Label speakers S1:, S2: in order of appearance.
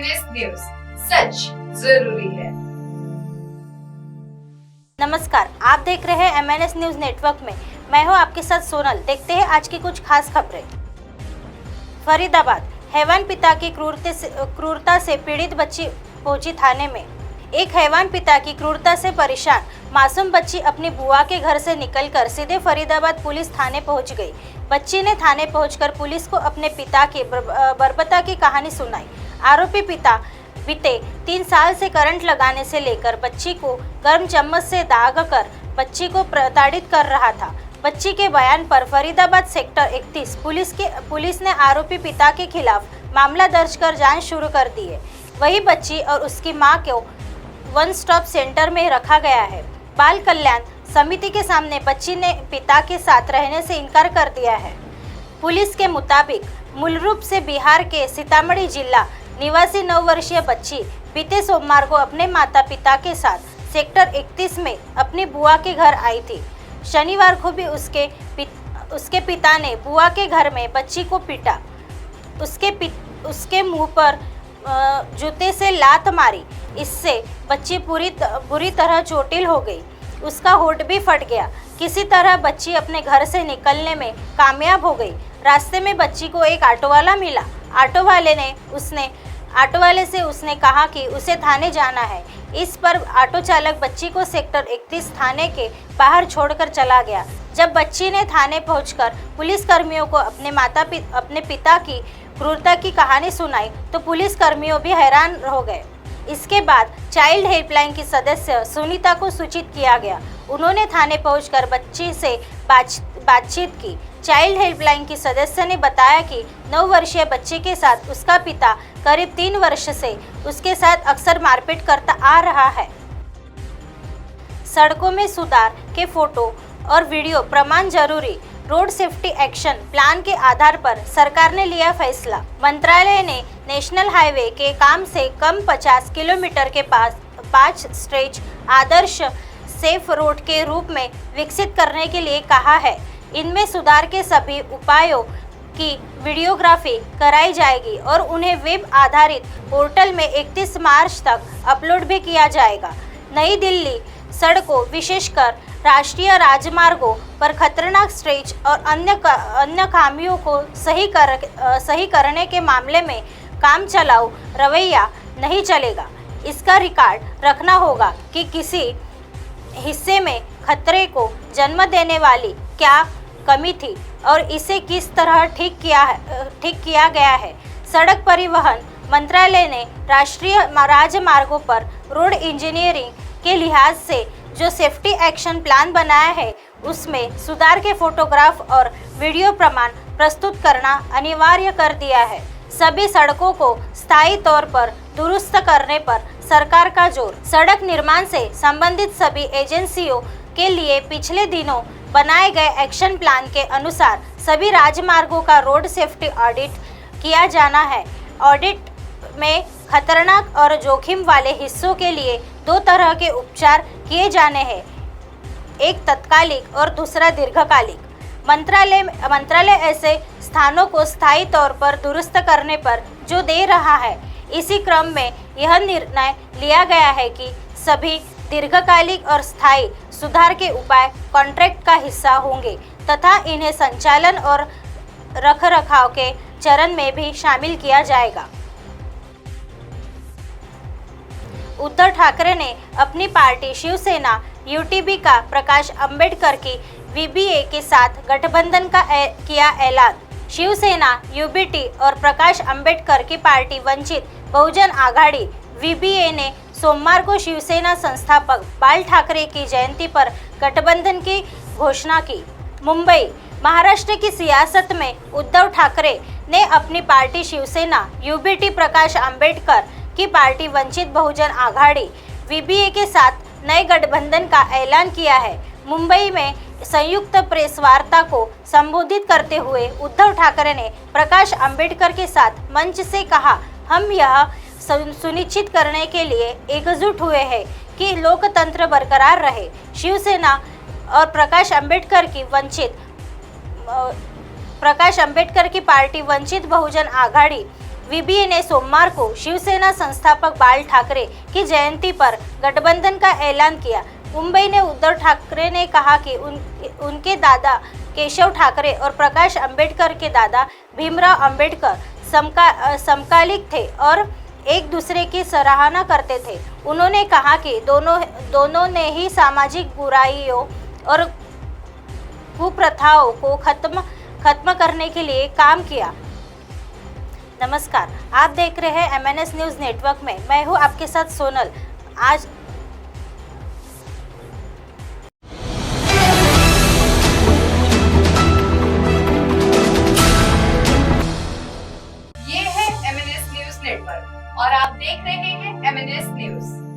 S1: MNS news, सच जरूरी है।
S2: नमस्कार, आप देख रहे हैं MNS न्यूज नेटवर्क में। मैं हूं आपके साथ सोनल। देखते हैं आज की कुछ खास खबरें। फरीदाबाद, हैवान पिता की क्रूरता से पीड़ित बच्ची पहुंची थाने में। एक हैवान पिता की क्रूरता से परेशान मासूम बच्ची अपनी बुआ के घर से निकलकर सीधे फरीदाबाद पुलिस थाने पहुंच गई। बच्ची ने थाने पहुंचकर पुलिस को अपने पिता की बर्बरता की कहानी सुनाई। आरोपी पिता बीते 3 साल से करंट लगाने से लेकर बच्ची को गर्म चम्मच से दागकर बच्ची को प्रताड़ित कर रहा था। बच्ची के बयान पर फरीदाबाद सेक्टर 31 पुलिस ने आरोपी पिता के खिलाफ मामला दर्ज कर जांच शुरू कर दी है। वही बच्ची और उसकी मां को वन स्टॉप सेंटर में रखा गया है। बाल कल्याण समिति के सामने बच्ची ने पिता के साथ रहने से इनकार कर दिया है। पुलिस के मुताबिक मूल रूप से बिहार के सीतामढ़ी जिला निवासी 9 वर्षीय बच्ची बीते सोमवार को अपने माता पिता के साथ सेक्टर 31 में अपनी बुआ के घर आई थी। शनिवार को भी उसके पिता ने बुआ के घर में बच्ची को पीटा। उसके मुंह पर जूते से लात मारी। इससे बच्ची बुरी तरह चोटिल हो गई। उसका होठ भी फट गया। किसी तरह बच्ची अपने घर से निकलने में कामयाब हो गई। रास्ते में बच्ची को एक ऑटो वाला मिला। ऑटो वाले से उसने कहा कि उसे थाने जाना है। इस पर ऑटो चालक बच्ची को सेक्टर 31 थाने के बाहर छोड़कर चला गया। जब बच्ची ने थाने पहुंचकर पुलिस कर्मियों को अपने पिता की क्रूरता की कहानी सुनाई तो पुलिस कर्मियों भी हैरान हो गए। इसके बाद चाइल्ड हेल्पलाइन की सदस्य सुनीता को सूचित किया गया। उन्होंने थाने पहुंचकर बच्ची से बातचीत की। चाइल्ड हेल्पलाइन की सदस्य ने बताया कि 9 वर्षीय बच्चे के साथ उसका पिता करीब 3 वर्ष से उसके साथ अक्सर मारपीट करता आ रहा है। सड़कों में सुधार के फोटो और वीडियो प्रमाण जरूरी। रोड सेफ्टी एक्शन प्लान के आधार पर सरकार ने लिया फैसला। मंत्रालय ने नेशनल हाईवे के काम से कम 50 किलोमीटर के पास 5 स्ट्रेच आदर्श सेफ रोड के रूप में विकसित करने के लिए कहा है। इनमें सुधार के सभी उपायों की वीडियोग्राफी कराई जाएगी और उन्हें वेब आधारित पोर्टल में 31 मार्च तक अपलोड भी किया जाएगा। नई दिल्ली सड़कों विशेषकर राष्ट्रीय राजमार्गों पर खतरनाक स्ट्रेच और अन्य खामियों को सही करने के मामले में काम चलाऊ रवैया नहीं चलेगा। इसका रिकॉर्ड रखना होगा कि किसी हिस्से में खतरे को जन्म देने वाली क्या कमी थी और इसे किस तरह ठीक किया गया है। सड़क परिवहन मंत्रालय ने राष्ट्रीय राजमार्गों पर रोड इंजीनियरिंग के लिहाज से जो सेफ्टी एक्शन प्लान बनाया है उसमें सुधार के फोटोग्राफ और वीडियो प्रमाण प्रस्तुत करना अनिवार्य कर दिया है। सभी सड़कों को स्थायी तौर पर दुरुस्त करने पर सरकार का जोर। सड़क निर्माण से संबंधित सभी एजेंसियों के लिए पिछले दिनों बनाए गए एक्शन प्लान के अनुसार सभी राजमार्गों का रोड सेफ्टी ऑडिट किया जाना है। ऑडिट में खतरनाक और जोखिम वाले हिस्सों के लिए 2 तरह के उपचार किए जाने हैं, एक तत्कालिक और दूसरा दीर्घकालिक। मंत्रालय ऐसे स्थानों को स्थायी तौर पर दुरुस्त करने पर जो दे रहा है। इसी क्रम में यह निर्णय लिया गया है कि सभी दीर्घकालिक और स्थायी सुधार के उपाय कॉन्ट्रैक्ट का हिस्सा होंगे तथा इन्हें संचालन और रखरखाव के चरण में भी शामिल किया जाएगा। उद्धव ठाकरे ने अपनी पार्टी शिवसेना यूटीबी का प्रकाश अंबेडकर की वीबीए के साथ गठबंधन का किया ऐलान। शिवसेना यूबीटी और प्रकाश अंबेडकर की पार्टी वंचित बहुजन आघाड़ी वीबीए ने सोमवार को शिवसेना संस्थापक बाल ठाकरे की जयंती पर गठबंधन की घोषणा की। मुंबई, महाराष्ट्र की सियासत में उद्धव ठाकरे ने अपनी पार्टी शिवसेना यूबीटी प्रकाश अंबेडकर की पार्टी वंचित बहुजन आघाड़ी वीबीए के साथ नए गठबंधन का ऐलान किया है। मुंबई में संयुक्त प्रेस वार्ता को संबोधित करते हुए उद्धव ठाकरे ने प्रकाश अंबेडकर के साथ मंच से कहा, हम यह सुनिश्चित करने के लिए एकजुट हुए हैं कि लोकतंत्र बरकरार रहे। शिवसेना और प्रकाश अंबेडकर की पार्टी वंचित बहुजन आघाड़ी वीबीए ने सोमवार को शिवसेना संस्थापक बाल ठाकरे की जयंती पर गठबंधन का ऐलान किया। मुंबई ने उद्धव ठाकरे ने कहा कि उनके दादा केशव ठाकरे और प्रकाश अंबेडकर के दादा भीमराव अंबेडकर समकालिक थे और एक दूसरे की सराहना करते थे। उन्होंने कहा कि दोनों ने ही सामाजिक बुराइयों और कुप्रथाओं को खत्म करने के लिए काम किया। नमस्कार, आप देख रहे हैं MNS न्यूज़ नेटवर्क में। मैं हूं आपके साथ सोनल। आज
S1: ये है MNS न्यूज नेटवर्क और आप देख रहे हैं MNS न्यूज।